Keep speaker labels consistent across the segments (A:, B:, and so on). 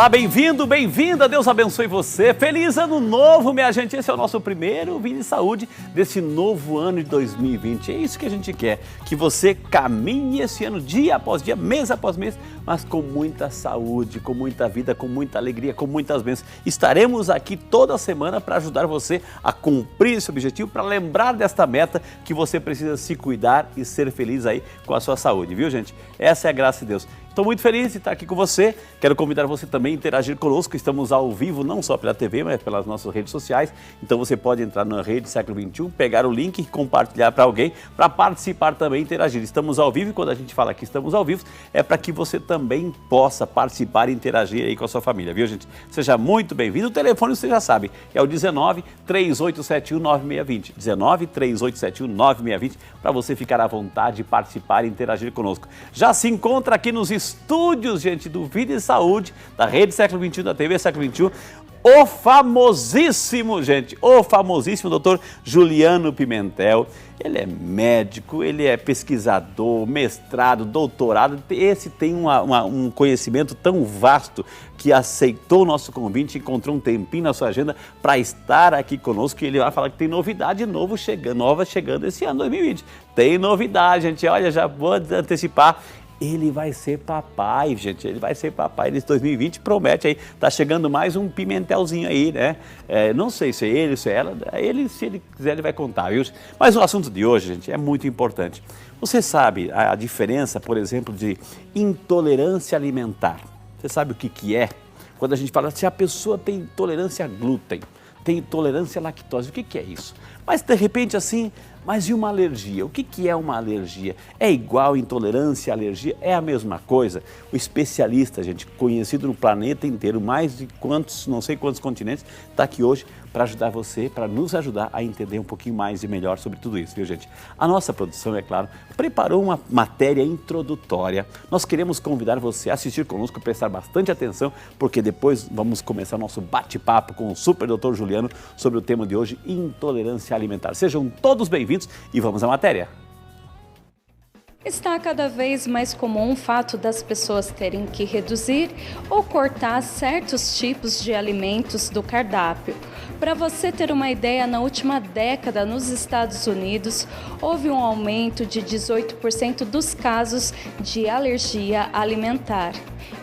A: Olá, bem-vindo, bem-vinda, Deus abençoe você. Feliz ano novo, minha gente. Esse é o nosso primeiro Vida e Saúde desse novo ano de 2020. É isso que a gente quer, que você caminhe esse ano dia após dia, mês após mês, mas com muita saúde, com muita vida, com muita alegria, com muitas bênçãos. Estaremos aqui toda semana para ajudar você a cumprir esse objetivo, para lembrar desta meta que você precisa se cuidar e ser feliz aí com a sua saúde, viu, gente? Essa é a graça de Deus. Estou muito feliz de estar aqui com você. Quero convidar você também a interagir conosco. Estamos ao vivo, não só pela TV, mas pelas nossas redes sociais. Então você pode entrar na rede Século XXI, pegar o link e compartilhar para alguém, para participar também e interagir. Estamos ao vivo e quando a gente fala que estamos ao vivo, é para que você também possa participar e interagir aí com a sua família, viu, gente? Seja muito bem-vindo. O telefone você já sabe, é o 19 3871 9620. 19 3871 9620, para você ficar à vontade de participar e interagir conosco. Já se encontra aqui nos estúdios, gente, do Vida e Saúde, da Rede Século XXI, da TV Século XXI, o famosíssimo, gente, o famosíssimo doutor Juliano Pimentel. Ele é médico, ele é pesquisador, mestrado, doutorado. Esse tem um conhecimento tão vasto que aceitou o nosso convite, encontrou um tempinho na sua agenda para estar aqui conosco. E ele vai falar que tem novidade nova chegando esse ano 2020. Tem novidade, gente. Olha, já vou antecipar. Ele vai ser papai, gente, ele vai ser papai. Nesse 2020 promete aí, tá chegando mais um pimentelzinho aí, né? Não sei se é ele, se é ela, se ele quiser ele vai contar, viu? Mas o assunto de hoje, gente, é muito importante. Você sabe a diferença, por exemplo, de intolerância alimentar? Você sabe o que é? Quando a gente fala se a pessoa tem intolerância a glúten, tem intolerância à lactose, o que é isso? Mas de repente assim, mas e uma alergia? O que é uma alergia? É igual intolerância, alergia? É a mesma coisa? O especialista, gente, conhecido no planeta inteiro, mais de não sei quantos continentes, está aqui hoje para ajudar você, para nos ajudar a entender um pouquinho mais e melhor sobre tudo isso, viu, gente? A nossa produção, é claro, preparou uma matéria introdutória. Nós queremos convidar você a assistir conosco, prestar bastante atenção, porque depois vamos começar nosso bate-papo com o super doutor Juliano sobre o tema de hoje, intolerância alimentar. Sejam todos bem-vindos e vamos à matéria.
B: Está cada vez mais comum o fato das pessoas terem que reduzir ou cortar certos tipos de alimentos do cardápio. Para você ter uma ideia, na última década nos Estados Unidos houve um aumento de 18% dos casos de alergia alimentar.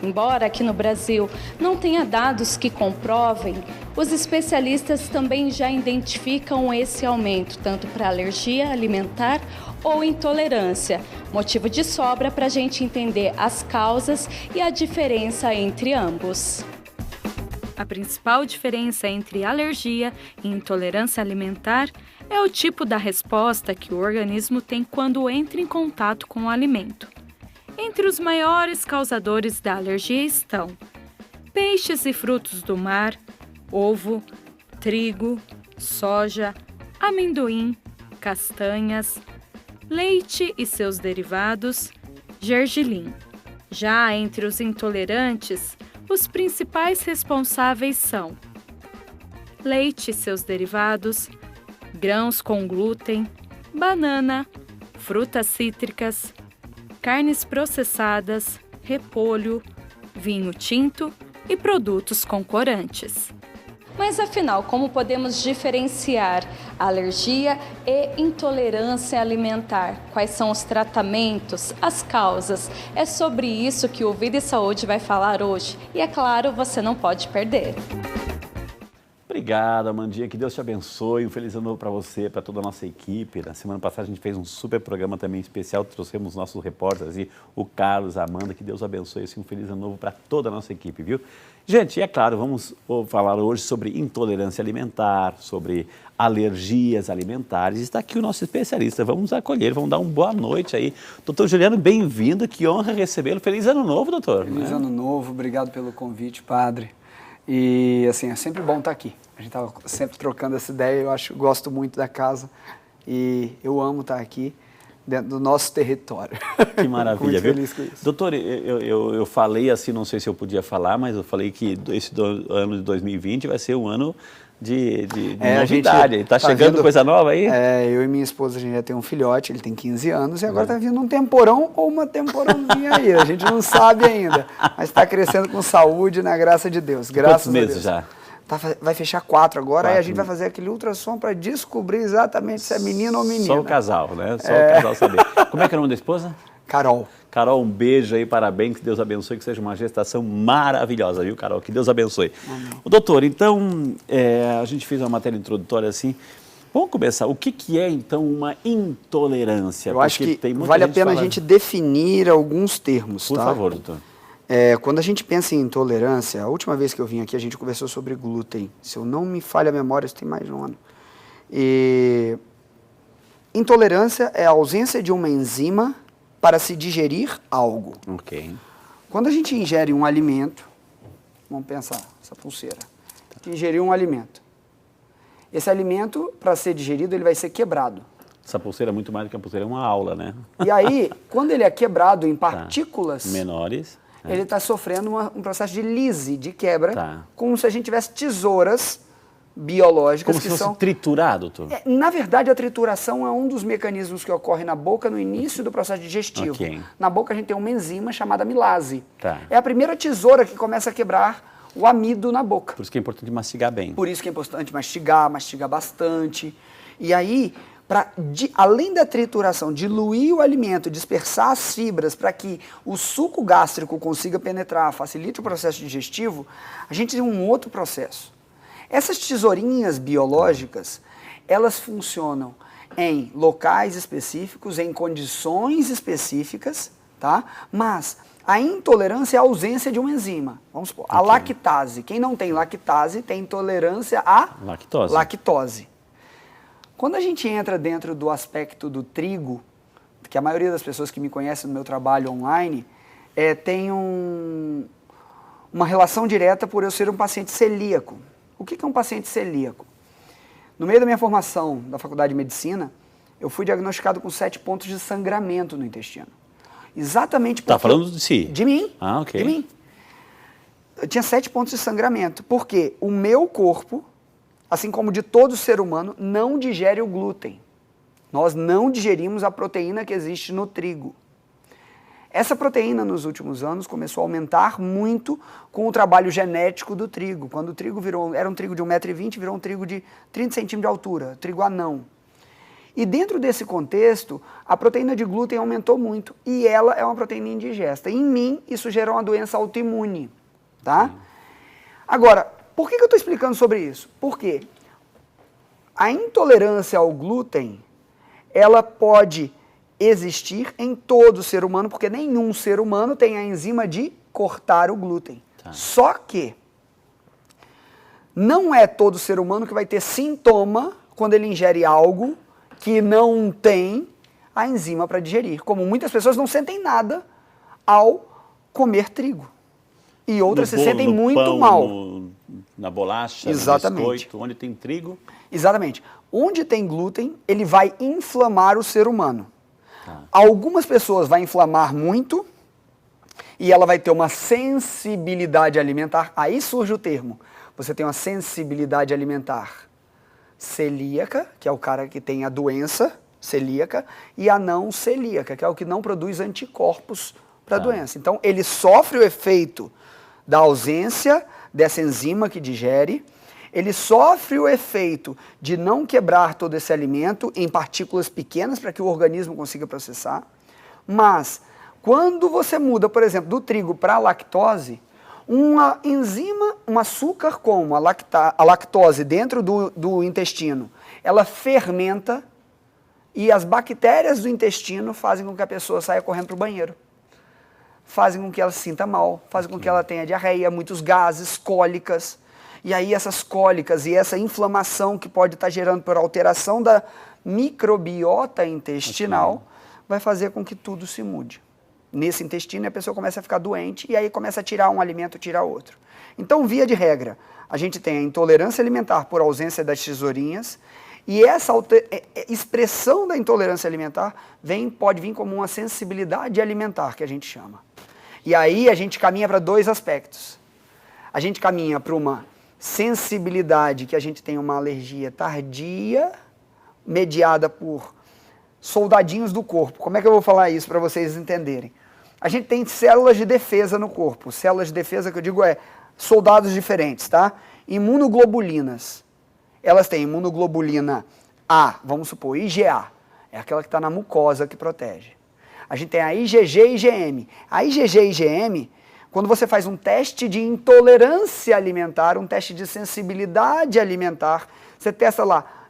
B: Embora aqui no Brasil não tenha dados que comprovem, os especialistas também já identificam esse aumento, tanto para alergia alimentar ou intolerância. Motivo de sobra para a gente entender as causas e a diferença entre ambos. A principal diferença entre alergia e intolerância alimentar é o tipo da resposta que o organismo tem quando entra em contato com o alimento. Entre os maiores causadores da alergia estão peixes e frutos do mar, ovo, trigo, soja, amendoim, castanhas, leite e seus derivados, gergelim. Já entre os intolerantes, os principais responsáveis são leite e seus derivados, grãos com glúten, banana, frutas cítricas, carnes processadas, repolho, vinho tinto e produtos com corantes. Mas afinal, como podemos diferenciar alergia e intolerância alimentar? Quais são os tratamentos, as causas? É sobre isso que o Vida e Saúde vai falar hoje. E é claro, você não pode perder.
A: Obrigado, Amandinha, que Deus te abençoe, um feliz ano novo para você, para toda a nossa equipe. Na semana passada a gente fez um super programa também especial, trouxemos nossos repórteres, o Carlos, a Amanda, que Deus abençoe, um feliz ano novo para toda a nossa equipe, viu? Gente, é claro, vamos falar hoje sobre intolerância alimentar, sobre alergias alimentares. Está aqui o nosso especialista, vamos acolher, vamos dar uma boa noite aí. Doutor Juliano, bem-vindo, que honra recebê-lo. Feliz ano novo, doutor.
C: Feliz ano novo, obrigado pelo convite, padre. E assim, é sempre bom estar aqui. A gente estava sempre trocando essa ideia, gosto muito da casa e eu amo estar aqui. dentro do nosso território.
A: Que maravilha,
C: Muito
A: viu?
C: feliz com isso.
A: Doutor, eu falei assim, não sei se eu podia falar, mas eu falei que esse ano de 2020 vai ser um ano de novidade. Está chegando
C: vendo,
A: coisa nova aí?
C: Eu e minha esposa, a gente já tem um filhote, ele tem 15 anos, e agora está vindo um temporão ou uma temporãozinha aí. A gente não sabe ainda, mas está crescendo com saúde, na graça de Deus. Graças
A: Quantos meses já?
C: Vai fechar 4 agora, aí a gente vai fazer aquele ultrassom para descobrir exatamente se é menino ou menina.
A: Só o casal, né? Só o casal saber. Como é que é o nome da esposa?
C: Carol.
A: Carol, um beijo aí, parabéns, que Deus abençoe, que seja uma gestação maravilhosa, viu, Carol? Que Deus abençoe.
C: Amém.
A: Doutor, então, a gente fez uma matéria introdutória assim. Vamos começar. O que é, então, uma intolerância?
C: Eu acho que vale a pena a gente definir alguns termos,
A: Por
C: tá?
A: favor, doutor.
C: Quando a gente pensa em intolerância, a última vez que eu vim aqui a gente conversou sobre glúten. Se eu não me falha a memória, isso tem mais de um ano. Intolerância é a ausência de uma enzima para se digerir algo.
A: Ok.
C: Quando a gente ingere um alimento, vamos pensar, essa pulseira, ingerir um alimento. Esse alimento, para ser digerido, ele vai ser quebrado.
A: Essa pulseira é muito mais do que uma pulseira, é uma aula, né?
C: E aí, quando ele é quebrado em partículas
A: menores,
C: ele está sofrendo um processo de lise, de quebra,
A: Tá.
C: como se a gente tivesse tesouras biológicas
A: como
C: que
A: se fosse
C: são...
A: triturar, doutor.
C: Na verdade, a trituração é um dos mecanismos que ocorre na boca no início do processo digestivo.
A: Ok.
C: Na boca a gente tem uma enzima chamada amilase.
A: Tá.
C: É a primeira tesoura que começa a quebrar o amido na boca.
A: Por isso que é importante mastigar bem.
C: Por isso que é importante mastigar bastante. E aí, além da trituração, diluir o alimento, dispersar as fibras para que o suco gástrico consiga penetrar, facilite o processo digestivo, a gente tem um outro processo. Essas tesourinhas biológicas, elas funcionam em locais específicos, em condições específicas, tá? Mas a intolerância é a ausência de uma enzima. Vamos supor, a lactase. Quem não tem lactase tem intolerância à lactose. Quando a gente entra dentro do aspecto do trigo, que a maioria das pessoas que me conhecem no meu trabalho online tem uma relação direta por eu ser um paciente celíaco. O que é um paciente celíaco? No meio da minha formação da Faculdade de Medicina, eu fui diagnosticado com 7 pontos de sangramento no intestino. Exatamente porque...
A: Tá falando de si?
C: De mim.
A: Ah, ok.
C: De mim. Eu tinha 7 pontos de sangramento, porque o meu corpo, assim como de todo ser humano, não digere o glúten. Nós não digerimos a proteína que existe no trigo. Essa proteína, nos últimos anos, começou a aumentar muito com o trabalho genético do trigo. Quando o trigo era um trigo de 1,20 m, virou um trigo de 30 centímetros de altura, trigo anão. E dentro desse contexto, a proteína de glúten aumentou muito e ela é uma proteína indigesta. Em mim, isso gerou uma doença autoimune, tá? Agora, por que eu estou explicando sobre isso? Porque a intolerância ao glúten, ela pode existir em todo ser humano, porque nenhum ser humano tem a enzima de cortar o glúten. Tá. Só que não é todo ser humano que vai ter sintoma quando ele ingere algo que não tem a enzima para digerir. Como muitas pessoas não sentem nada ao comer trigo. E outras se sentem muito
A: pão,
C: mal.
A: Na bolacha,
C: exatamente.
A: No biscoito, onde tem trigo.
C: Exatamente. Onde tem glúten, ele vai inflamar o ser humano. Algumas pessoas vai inflamar muito e ela vai ter uma sensibilidade alimentar. Aí surge o termo. Você tem uma sensibilidade alimentar celíaca, que é o cara que tem a doença celíaca, e a não celíaca, que é o que não produz anticorpos para a doença. Então, ele sofre o efeito da ausência dessa enzima que digere, ele sofre o efeito de não quebrar todo esse alimento em partículas pequenas para que o organismo consiga processar. Mas, quando você muda, por exemplo, do trigo para a lactose, uma enzima, um açúcar como a lactose dentro do intestino, ela fermenta e as bactérias do intestino fazem com que a pessoa saia correndo para o banheiro. Fazem com que ela se sinta mal, fazem com que ela tenha diarreia, muitos gases, cólicas. E aí essas cólicas e essa inflamação que pode estar gerando por alteração da microbiota intestinal vai fazer com que tudo se mude. Nesse intestino a pessoa começa a ficar doente e aí começa a tirar um alimento, tirar outro. Então, via de regra, a gente tem a intolerância alimentar por ausência das tesourinhas E essa expressão da intolerância alimentar pode vir como uma sensibilidade alimentar, que a gente chama. E aí a gente caminha para dois aspectos. A gente caminha para uma sensibilidade, que a gente tem uma alergia tardia, mediada por soldadinhos do corpo. Como é que eu vou falar isso para vocês entenderem? A gente tem células de defesa no corpo. Células de defesa que eu digo soldados diferentes, tá? Imunoglobulinas. Elas têm imunoglobulina A, vamos supor, IgA. É aquela que está na mucosa que protege. A gente tem a IgG e IgM. A IgG e IgM, quando você faz um teste de intolerância alimentar, um teste de sensibilidade alimentar, você testa lá,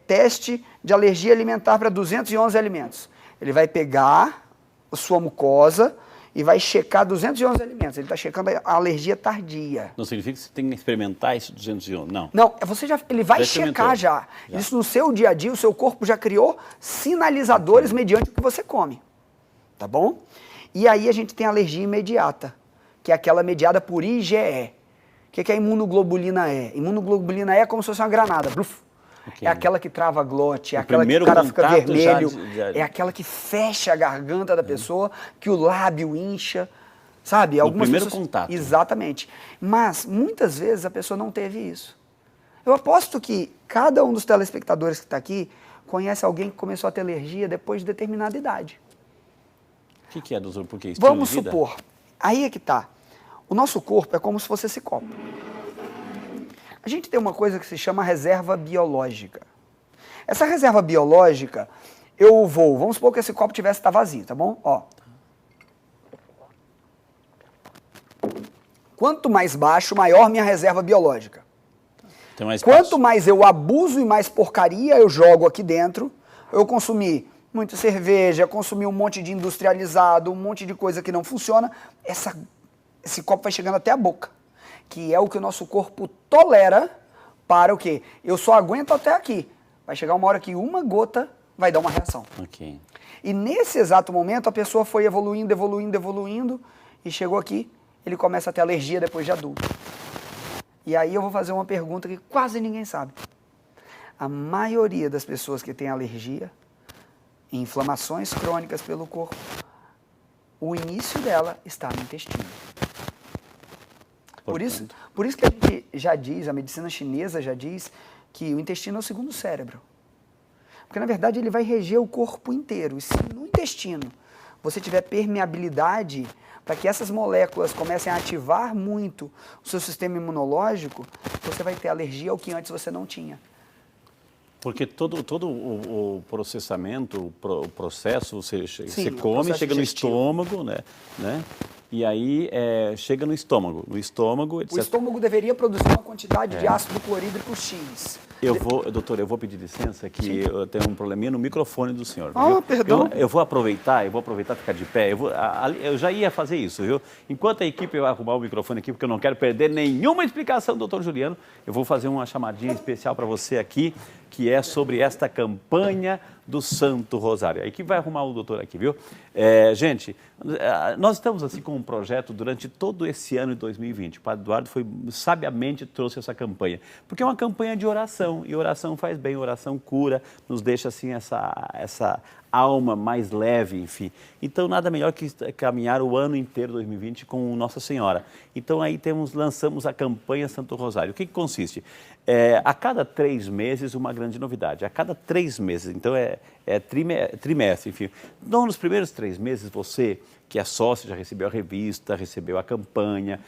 C: teste de alergia alimentar para 211 alimentos. Ele vai pegar a sua mucosa e vai checar 211 alimentos. Ele está checando a alergia tardia.
A: Não significa que você tem que experimentar esse 211, não.
C: Não, ele vai checar já. Isso no seu dia a dia, o seu corpo já criou sinalizadores mediante o que você come. Tá bom? E aí a gente tem a alergia imediata, que é aquela mediada por IgE. O que é a imunoglobulina E? Imunoglobulina E é como se fosse uma granada. Bluf. Okay. É aquela que trava a glote, é aquela que o cara fica vermelho, é aquela que fecha a garganta da pessoa, que o lábio incha, sabe?
A: Algumas primeiro pessoas... contato.
C: Exatamente. Mas, muitas vezes, a pessoa não teve isso. Eu aposto que cada um dos telespectadores que está aqui conhece alguém que começou a ter alergia depois de determinada idade.
A: O que é, doutor? Por quê?
C: Vamos supor, aí é que tá. O nosso corpo é como se fosse esse copo. A gente tem uma coisa que se chama reserva biológica. Essa reserva biológica, vamos supor que esse copo tá vazio, tá bom? Ó. Quanto mais baixo, maior minha reserva biológica.
A: Tem mais
C: Quanto mais eu abuso e mais porcaria eu jogo aqui dentro, eu consumi muita cerveja, consumi um monte de industrializado, um monte de coisa que não funciona, esse copo vai chegando até a boca. Que é o que o nosso corpo tolera para o quê? Eu só aguento até aqui. Vai chegar uma hora que uma gota vai dar uma reação.
A: Okay.
C: E nesse exato momento a pessoa foi evoluindo, evoluindo, evoluindo e chegou aqui, ele começa a ter alergia depois de adulto. E aí eu vou fazer uma pergunta que quase ninguém sabe. A maioria das pessoas que tem alergia, inflamações crônicas pelo corpo, o início dela está no intestino. Por isso que a gente já diz, a medicina chinesa já diz que o intestino é o segundo cérebro. Porque, na verdade, ele vai reger o corpo inteiro. E se no intestino você tiver permeabilidade para que essas moléculas comecem a ativar muito o seu sistema imunológico, você vai ter alergia ao que antes você não tinha.
A: Porque todo o processamento, o processo, você come, chega no estômago, né? E aí chega no estômago. O
C: estômago deveria produzir uma quantidade de ácido clorídrico X.
A: Doutor, eu vou pedir licença que eu tenho um probleminha no microfone do senhor.
C: Ah, perdão.
A: Eu vou aproveitar ficar de pé. Eu já ia fazer isso, viu? Enquanto a equipe vai arrumar o microfone aqui, porque eu não quero perder nenhuma explicação do doutor Juliano, eu vou fazer uma chamadinha especial para você aqui, que é sobre esta campanha do Santo Rosário. A equipe vai arrumar o doutor aqui, viu? Gente, nós estamos assim com um projeto durante todo esse ano de 2020. O Padre Eduardo sabiamente trouxe essa campanha, porque é uma campanha de oração, e oração faz bem, oração cura, nos deixa assim essa alma mais leve, enfim. Então, nada melhor que caminhar o ano inteiro, 2020, com Nossa Senhora. Então, aí lançamos a campanha Santo Rosário. O que consiste? A cada 3 meses, uma grande novidade. A cada 3 meses, então trimestre, enfim. Então, nos primeiros 3 meses, você que é sócio já recebeu a revista, recebeu a campanha,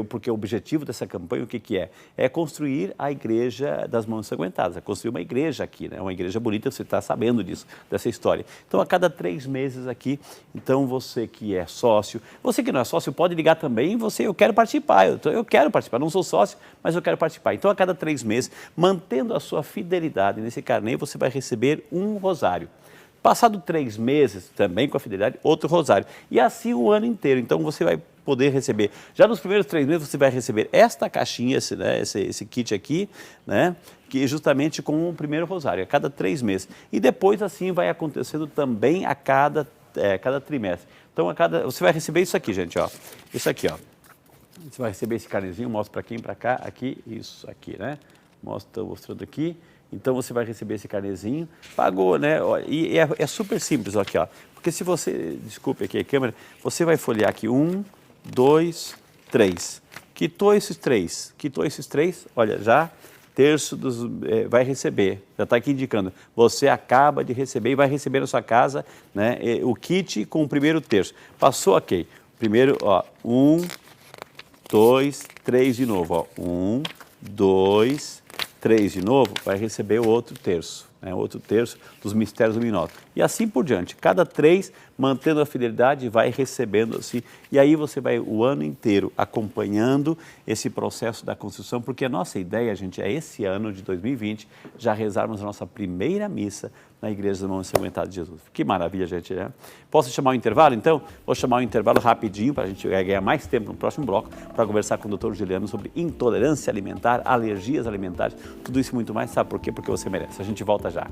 A: porque o objetivo dessa campanha, o que é? É construir a Igreja das Mãos Ensanguentadas, é construir uma igreja aqui, né? Uma igreja bonita, você está sabendo disso, dessa história. Então, a cada 3 meses aqui, então você que é sócio, você que não é sócio pode ligar também, eu quero participar, eu quero participar, não sou sócio, mas eu quero participar. Então, a cada 3 meses, mantendo a sua fidelidade nesse carnê, você vai receber um rosário. Passado 3 meses, também com a fidelidade, outro rosário. E assim o ano inteiro. Então, você vai poder receber. Já nos primeiros 3 meses, você vai receber esta caixinha, esse kit aqui, né? Que é justamente com o primeiro rosário, a cada 3 meses. E depois, assim, vai acontecendo também a cada trimestre. Então, você vai receber isso aqui, gente, ó. Isso aqui, ó. Você vai receber esse carnezinho, mostra para quem, para cá, aqui, isso aqui, né? Estou mostrando aqui. Então você vai receber esse carnezinho, pagou, né? E é super simples, ó, aqui, ó. Porque se você, desculpe aqui a câmera, você vai folhear aqui 1, 2, 3. Quitou esses três, olha, já terço vai receber, já está aqui indicando, você acaba de receber e vai receber na sua casa, né, o kit com o primeiro terço. Passou, ok. Primeiro, ó, 1, 2, 3 de novo, ó, 1, 2, 3 de novo, vai receber o outro terço, né, outro terço dos mistérios luminosos. E assim por diante, cada 3, mantendo a fidelidade, vai recebendo assim, e aí você vai o ano inteiro acompanhando esse processo da construção, porque a nossa ideia, gente, é esse ano de 2020, já rezarmos a nossa primeira missa na Igreja do Irmão Ensanguentado de Jesus. Que maravilha, gente, né? Posso chamar o intervalo, então? Vou chamar o intervalo rapidinho, para a gente ganhar mais tempo no próximo bloco, para conversar com o Dr. Juliano sobre intolerância alimentar, alergias alimentares, tudo isso e muito mais. Sabe por quê? Porque você merece. A gente volta já.